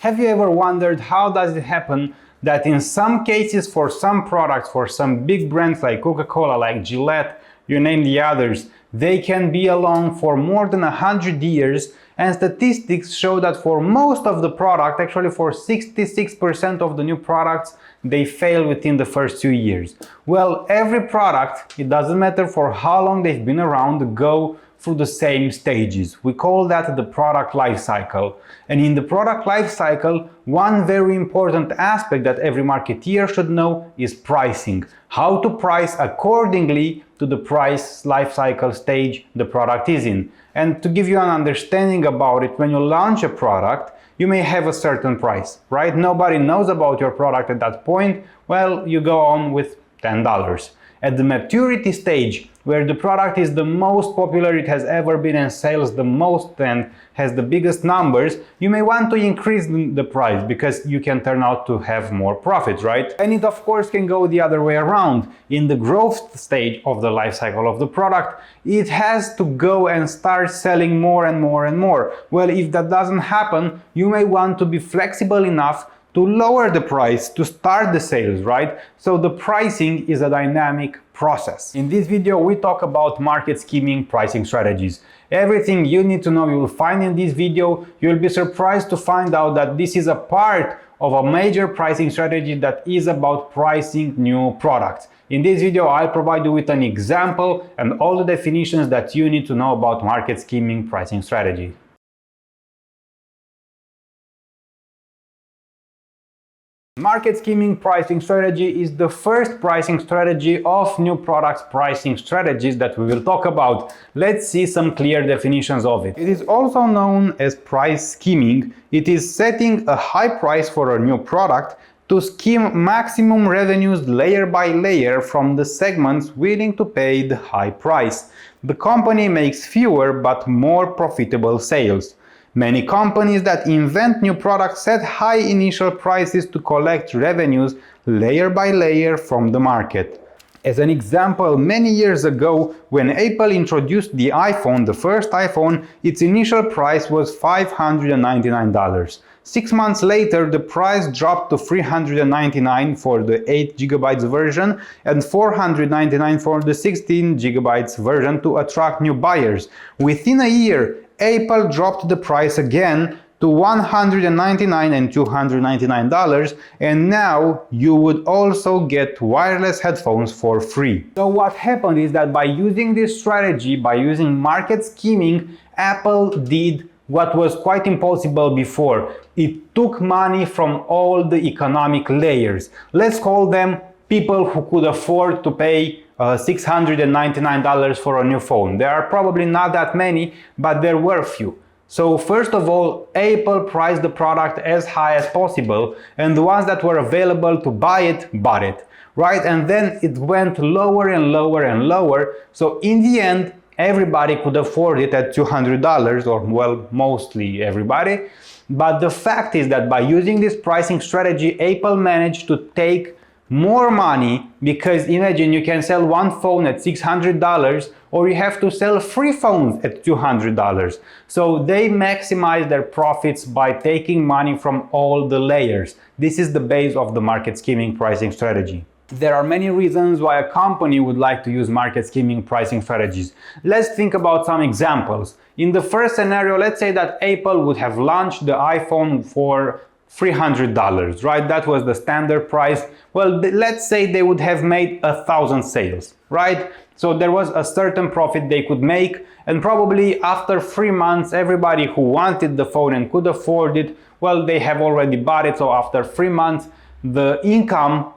Have you ever wondered how does it happen that in some cases for some products, for some big brands like Coca-Cola, like Gillette, you name the others, they can be along for more than 100 years, and statistics show that for most of the product, actually for 66% of the new products, they fail within the first 2 years. Well, every product, it doesn't matter for how long they've been around, go through the same stages. We call that the product life cycle. And in the product life cycle, one very important aspect that every marketeer should know is pricing. How to price accordingly to the price life cycle stage the product is in. And to give you an understanding about it, when you launch a product, you may have a certain price, right? Nobody knows about your product at that point. Well, you go on with $10. At the maturity stage, where the product is the most popular it has ever been and sells the most and has the biggest numbers, you may want to increase the price because you can turn out to have more profits, right? And it of course can go the other way around. In the growth stage of the life cycle of the product, it has to go and start selling more and more and more. Well, if that doesn't happen, you may want to be flexible enough to lower the price to start the sales, right? So the pricing is a dynamic process. In this video, we talk about market skimming pricing strategies. Everything you need to know you will find in this video. You'll be surprised to find out that this is a part of a major pricing strategy that is about pricing new products. In this video, I'll provide you with an example and all the definitions that you need to know about market skimming pricing strategy. Market skimming pricing strategy is the first pricing strategy of new products pricing strategies that we will talk about. Let's see some clear definitions of it. It is also known as price skimming. It is setting a high price for a new product to skim maximum revenues layer by layer from the segments willing to pay the high price. The company makes fewer but more profitable sales. Many companies that invent new products set high initial prices to collect revenues layer by layer from the market. As an example, many years ago, when Apple introduced the iPhone, the first iPhone, its initial price was $599. 6 months later, the price dropped to $399 for the 8GB version and $499 for the 16GB version to attract new buyers. Within a year, Apple dropped the price again to $199 and $299, and now you would also get wireless headphones for free. So what happened is that by using this strategy, by using market skimming, Apple did what was quite impossible before. It took money from all the economic layers. Let's call them people who could afford to pay $699 for a new phone. There are probably not that many, but there were few. So first of all, Apple priced the product as high as possible, and the ones that were available to buy it, bought it, right? And then it went lower and lower and lower. So in the end, everybody could afford it at $200, or well, mostly everybody. But the fact is that by using this pricing strategy, Apple managed to take more money, because imagine you can sell one phone at $600 or you have to sell 3 phones at $200. So they maximize their profits by taking money from all the layers. This is the base of the market skimming pricing strategy. There are many reasons why a company would like to use market skimming pricing strategies. Let's think about some examples. In the first scenario, let's say that Apple would have launched the iPhone for $300, right? That was the standard price. Well, let's say they would have made 1,000 sales, right? So there was a certain profit they could make, and probably after 3 months, everybody who wanted the phone and could afford it, well, they have already bought it. So after 3 months, the income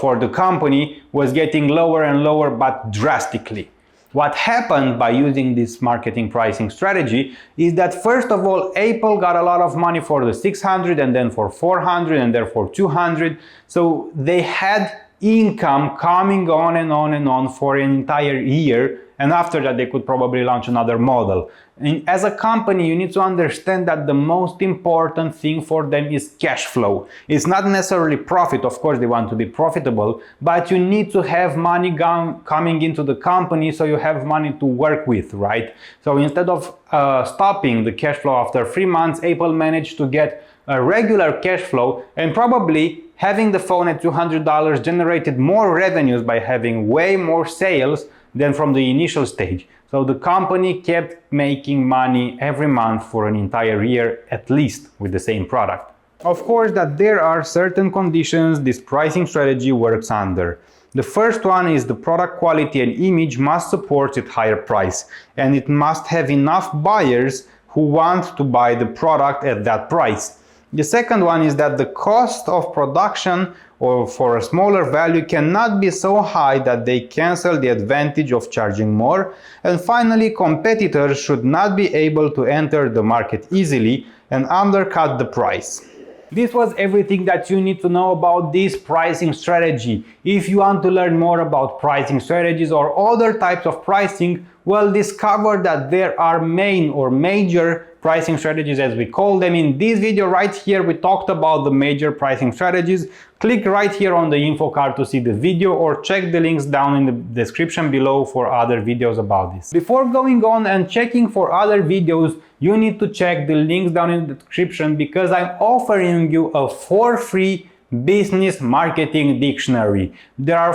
for the company was getting lower and lower, but drastically. What happened by using this marketing pricing strategy is that first of all, Apple got a lot of money for the 600 and then for 400 and therefore 200. So they had income coming on and on and on for an entire year. And after that, they could probably launch another model. And as a company, you need to understand that the most important thing for them is cash flow. It's not necessarily profit. Of course, they want to be profitable, but you need to have money coming into the company so you have money to work with, right? So instead of stopping the cash flow after 3 months, Apple managed to get a regular cash flow, and probably having the phone at $200 generated more revenues by having way more sales than from the initial stage. So the company kept making money every month for an entire year at least with the same product. Of course that there are certain conditions this pricing strategy works under. The first one is the product quality and image must support its higher price, and it must have enough buyers who want to buy the product at that price. The second one is that the cost of production or for a smaller value cannot be so high that they cancel the advantage of charging more. And finally, competitors should not be able to enter the market easily and undercut the price. This was everything that you need to know about this pricing strategy. If you want to learn more about pricing strategies or other types of pricing, well, discover that there are main or major pricing strategies, as we call them. In this video right here, we talked about the major pricing strategies. Click right here on the info card to see the video, or check the links down in the description below for other videos about this. Before going on and checking for other videos, you need to check the links down in the description, because I'm offering you a for free business marketing dictionary. There are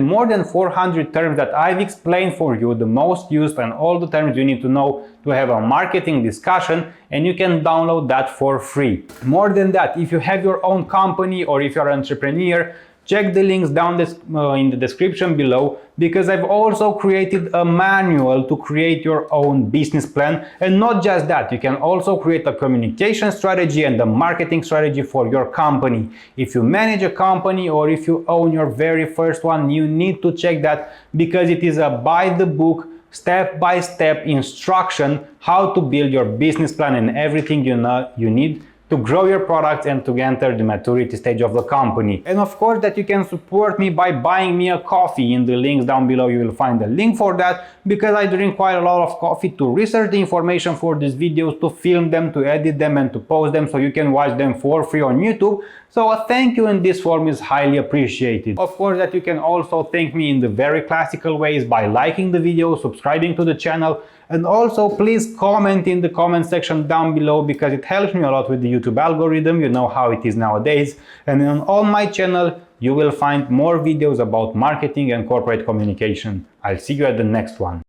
more than 400 terms that I've explained for you, the most used and all the terms you need to know to have a marketing discussion, and you can download that for free. More than that, if you have your own company or if you're an entrepreneur, check the links down in the description below, because I've also created a manual to create your own business plan. And not just that, you can also create a communication strategy and a marketing strategy for your company. If you manage a company or if you own your very first one, you need to check that, because it is a by the book, step-by-step instruction how to build your business plan and everything you need to grow your products and to enter the maturity stage of the company. And of course that you can support me by buying me a coffee. In the links down below you will find a link for that, because I drink quite a lot of coffee to research the information for these videos, to film them, to edit them and to post them so you can watch them for free on YouTube. So a thank you in this form is highly appreciated. Of course that you can also thank me in the very classical ways by liking the video, subscribing to the channel, and also please comment in the comment section down below, because it helps me a lot with the YouTube algorithm. You know how it is nowadays. And on my channel you will find more videos about marketing and corporate communication. I'll see you at the next one.